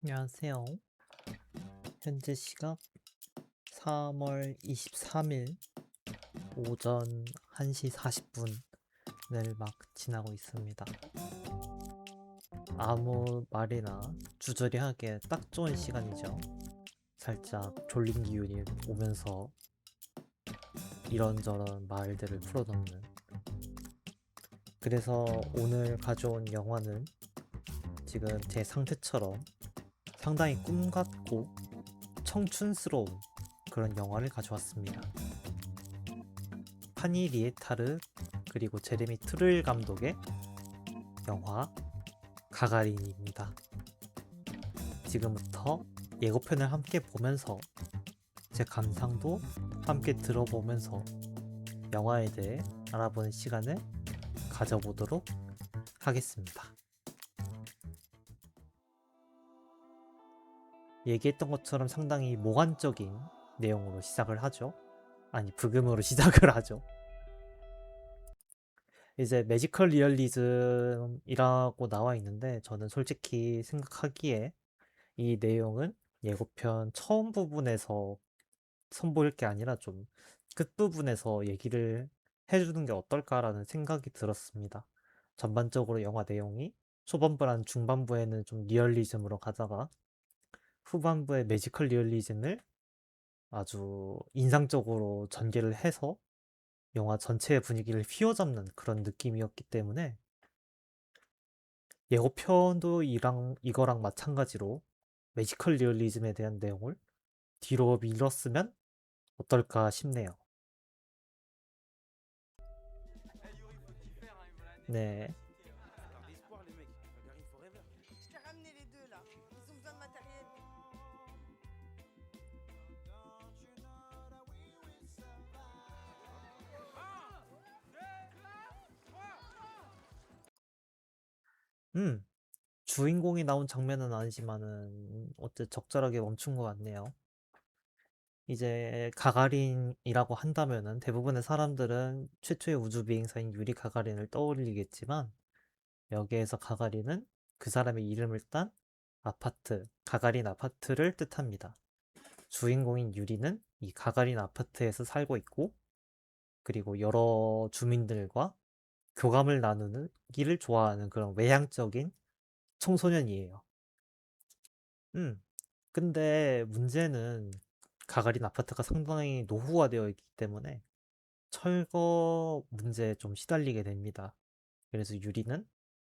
안녕하세요. 현재 시각 3월 23일 오전 1시 40분을 막 지나고 있습니다. 아무 말이나 주저리 하기에 딱 좋은 시간이죠. 살짝 졸린 기운이 오면서 이런저런 말들을 풀어놓는. 그래서 오늘 가져온 영화는 지금 제 상태처럼 상당히 꿈같고 청춘스러운 그런 영화를 가져왔습니다. 파니 리에타르 그리고 제레미 트룰 감독의 영화 가가린입니다. 지금부터 예고편을 함께 보면서 제 감상도 함께 들어보면서 영화에 대해 알아보는 시간을 가져보도록 하겠습니다. 얘기했던 것처럼 상당히 몽환적인 내용으로 시작을 하죠. 아니, 브금으로 시작을 하죠. 이제 매지컬 리얼리즘이라고 나와 있는데 저는 솔직히 생각하기에 이 내용은 예고편 처음 부분에서 선보일 게 아니라 좀 끝부분에서 얘기를 해주는 게 어떨까라는 생각이 들었습니다. 전반적으로 영화 내용이 초반부랑 중반부에는 좀 리얼리즘으로 가다가 후반부에 매지컬 리얼리즘을 아주 인상적으로 전개를 해서 영화 전체의 분위기를 휘어잡는 그런 느낌이었기 때문에 예고편도 이거랑 마찬가지로 매지컬 리얼리즘에 대한 내용을 뒤로 밀었으면 어떨까 싶네요. 네. Je t'ai ramené les deux là. Ils ont besoin de matériel. 주인공이 나온 장면은 아니지만은 어째 적절하게 멈춘 것 같네요. 이제 가가린이라고 한다면은 대부분의 사람들은 최초의 우주 비행사인 유리 가가린을 떠올리겠지만 여기에서 가가린은 그 사람의 이름을 딴 아파트, 가가린 아파트를 뜻합니다. 주인공인 유리는 이 가가린 아파트에서 살고 있고 그리고 여러 주민들과 교감을 나누기를 좋아하는 그런 외향적인 청소년이에요. 음. 근데 문제는 가가린 아파트가 상당히 노후화되어 있기 때문에 철거 문제에 좀 시달리게 됩니다. 그래서 유리는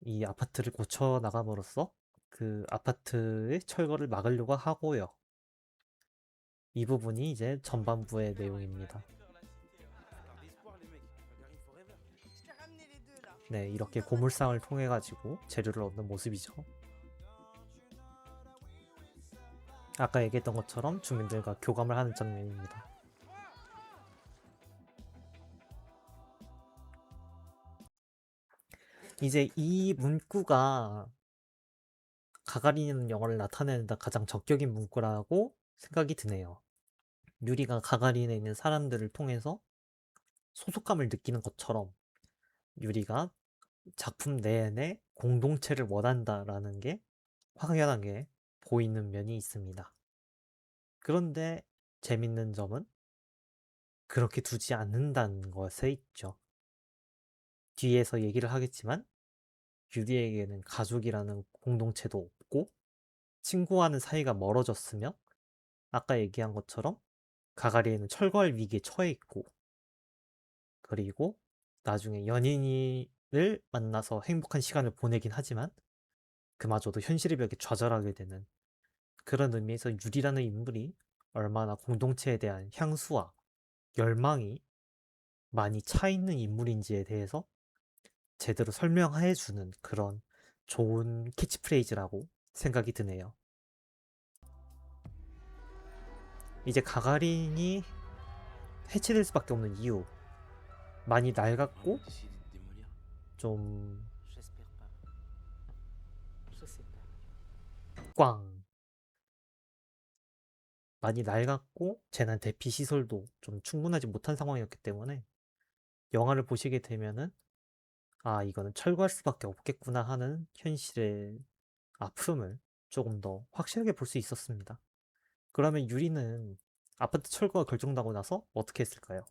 이 아파트를 고쳐 나감으로써 그 아파트의 철거를 막으려고 하고요. 이 부분이 이제 전반부의 내용입니다. Je t'ai ramené les deux là. 네, Ils ont 이렇게 besoin de 고물상을 matériel. 통해 가지고 재료를 얻는 모습이죠. 아까 얘기했던 것처럼 주민들과 교감을 하는 장면입니다. 이제 이 문구가 가가린이라는 영화를 나타내는데 가장 적격인 문구라고 생각이 드네요. 유리가 가가린에 있는 사람들을 통해서 소속감을 느끼는 것처럼 유리가 작품 내내 공동체를 원한다라는 게 확연하게 보이는 면이 있습니다. 그런데 재밌는 점은 그렇게 두지 않는다는 것에 있죠. 뒤에서 얘기를 하겠지만 유리에게는 가족이라는 공동체도 없고 친구와는 사이가 멀어졌으며 아까 얘기한 것처럼 가가리에는 철거할 위기에 처해 있고 그리고 나중에 연인을 만나서 행복한 시간을 보내긴 하지만 그마저도 현실의 벽에 좌절하게 되는 그런 의미에서 유리라는 인물이 얼마나 공동체에 대한 향수와 열망이 많이 차 있는 인물인지에 대해서 제대로 설명해 주는 그런 좋은 캐치프레이즈라고 생각이 드네요. 이제 가가린이 해체될 수밖에 없는 이유 많이 낡았고 좀 꽝 많이 낡았고 재난 대피 시설도 좀 충분하지 못한 상황이었기 때문에 영화를 보시게 되면은 아 이거는 철거할 수밖에 없겠구나 하는 현실의 아픔을 조금 더 확실하게 볼 수 있었습니다. 그러면 유리는 아파트 철거가 결정나고 나서 어떻게 했을까요?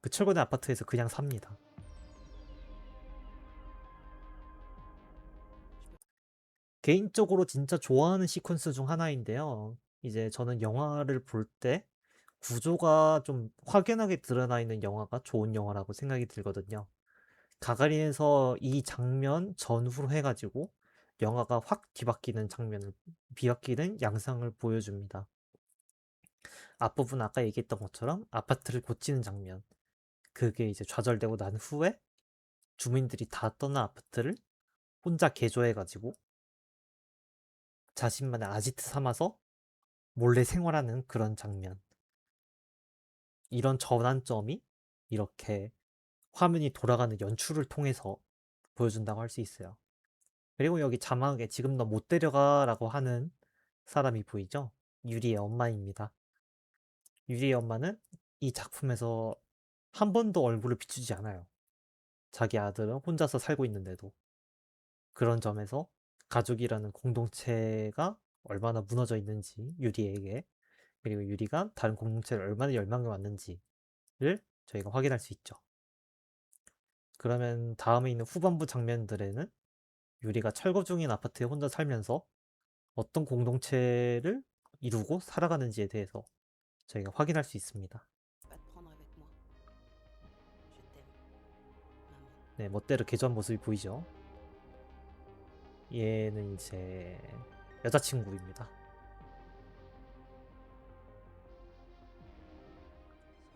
그 철거된 아파트에서 그냥 삽니다. 개인적으로 진짜 좋아하는 시퀀스 중 하나인데요. 이제 저는 영화를 볼 때 구조가 좀 확연하게 드러나 있는 영화가 좋은 영화라고 생각이 들거든요. 가가린에서 이 장면 전후로 해가지고 영화가 확 뒤바뀌는 양상을 보여줍니다. 앞부분 아까 얘기했던 것처럼 아파트를 고치는 장면. 그게 이제 좌절되고 난 후에 주민들이 다 떠난 아파트를 혼자 개조해가지고 자신만의 아지트 삼아서 몰래 생활하는 그런 장면. 이런 전환점이 이렇게 화면이 돌아가는 연출을 통해서 보여준다고 할 수 있어요. 그리고 여기 자막에 지금 너 못 데려가라고 하는 사람이 보이죠? 유리의 엄마입니다. 유리의 엄마는 이 작품에서 한 번도 얼굴을 비추지 않아요. 자기 아들은 혼자서 살고 있는데도. 그런 점에서 가족이라는 공동체가 얼마나 무너져 있는지 유리에게, 그리고 유리가 다른 공동체를 얼마나 열망해 왔는지를 저희가 확인할 수 있죠. 그러면 다음에 있는 후반부 장면들에는 유리가 철거 중인 아파트에 혼자 살면서 어떤 공동체를 이루고 살아가는지에 대해서 저희가 확인할 수 있습니다. Pas te prendre avec moi. Je t'aime, maman. 네, 멋대로 개조한 모습이 보이죠. 얘는 이제 여자친구입니다.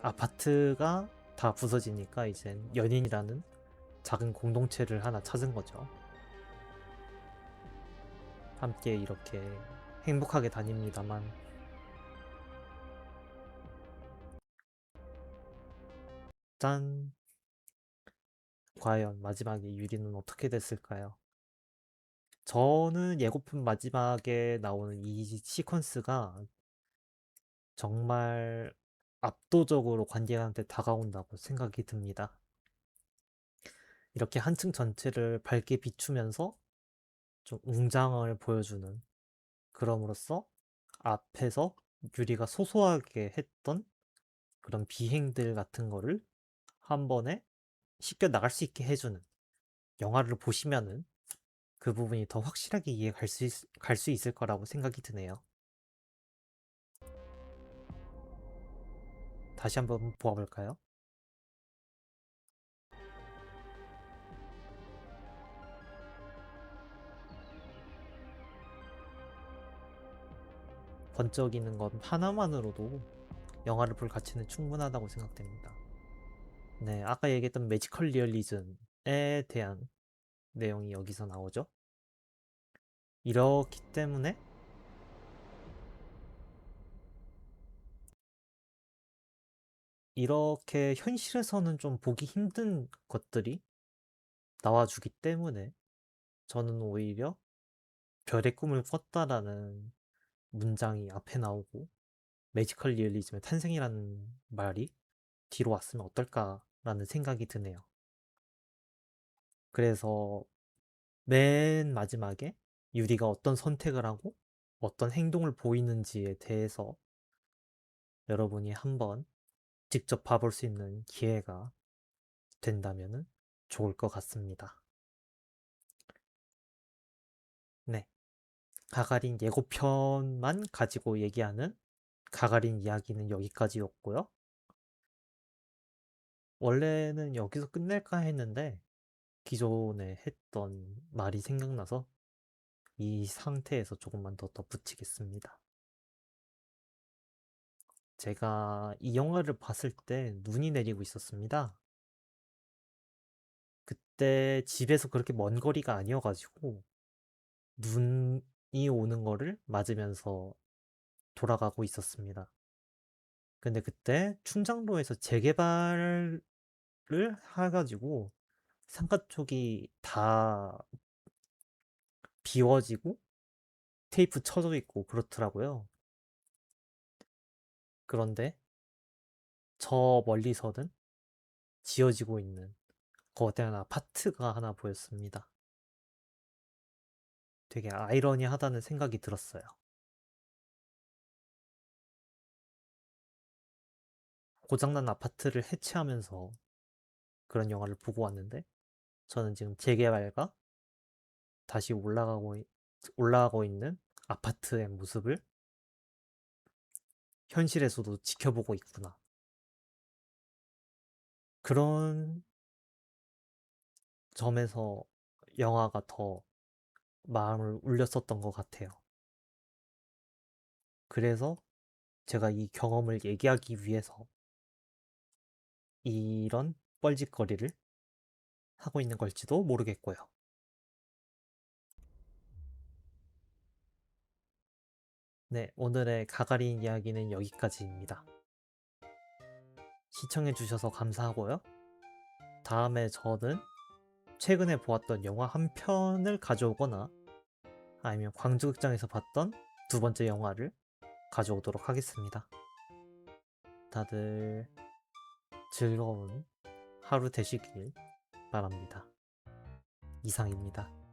아파트가 다 부서지니까 이젠 연인이라는 작은 공동체를 하나 찾은 거죠. 함께 이렇게 행복하게 다닙니다만 짠! 과연 마지막에 유리는 어떻게 됐을까요? 저는 예고편 마지막에 나오는 이 시퀀스가 정말 압도적으로 관객한테 다가온다고 생각이 듭니다. 이렇게 한층 전체를 밝게 비추면서 좀 웅장을 보여주는, 그럼으로써 앞에서 유리가 소소하게 했던 그런 비행들 같은 거를 한 번에 씻겨 나갈 수 있게 해주는, 영화를 보시면은 그 부분이 더 확실하게 갈 수 있을 거라고 생각이 드네요. 다시 한번 보아볼까요? 번쩍이는 건 하나만으로도 영화를 볼 가치는 충분하다고 생각됩니다. 네, 아까 얘기했던 매지컬 리얼리즘에 대한 내용이 여기서 나오죠. 이렇기 때문에 이렇게 현실에서는 좀 보기 힘든 것들이 나와주기 때문에 저는 오히려 별의 꿈을 꿨다라는 문장이 앞에 나오고 매지컬 리얼리즘의 탄생이라는 말이 뒤로 왔으면 어떨까라는 생각이 드네요. 그래서 맨 마지막에 유리가 어떤 선택을 하고 어떤 행동을 보이는지에 대해서 여러분이 한번 직접 봐볼 수 있는 기회가 된다면 좋을 것 같습니다. 네. 가가린 예고편만 가지고 얘기하는 가가린 이야기는 여기까지였고요. 원래는 여기서 끝낼까 했는데 기존에 했던 말이 생각나서 이 상태에서 조금만 더 덧붙이겠습니다. 제가 이 영화를 봤을 때 눈이 내리고 있었습니다. 그때 집에서 그렇게 먼 거리가 아니어가지고 눈이 오는 거를 맞으면서 돌아가고 있었습니다. 근데 그때 충장로에서 재개발을 해가지고 상가 쪽이 다 비워지고 테이프 쳐져 있고 그렇더라고요. 그런데 저 멀리서는 지어지고 있는 거대한 아파트가 하나 보였습니다. 되게 아이러니하다는 생각이 들었어요. 고장난 아파트를 해체하면서 그런 영화를 보고 왔는데 저는 지금 재개발과 다시 올라가고 있는 아파트의 모습을 현실에서도 지켜보고 있구나. 그런 점에서 영화가 더 마음을 울렸었던 것 같아요. 그래서 제가 이 경험을 얘기하기 위해서 이런 뻘짓거리를 하고 있는 걸지도 모르겠고요. 네, 오늘의 가가린 이야기는 여기까지입니다. 시청해주셔서 감사하고요. 다음에 저는 최근에 보았던 영화 한 편을 가져오거나 아니면 광주극장에서 봤던 두 번째 영화를 가져오도록 하겠습니다. 다들 즐거운 하루 되시길 바랍니다. 이상입니다.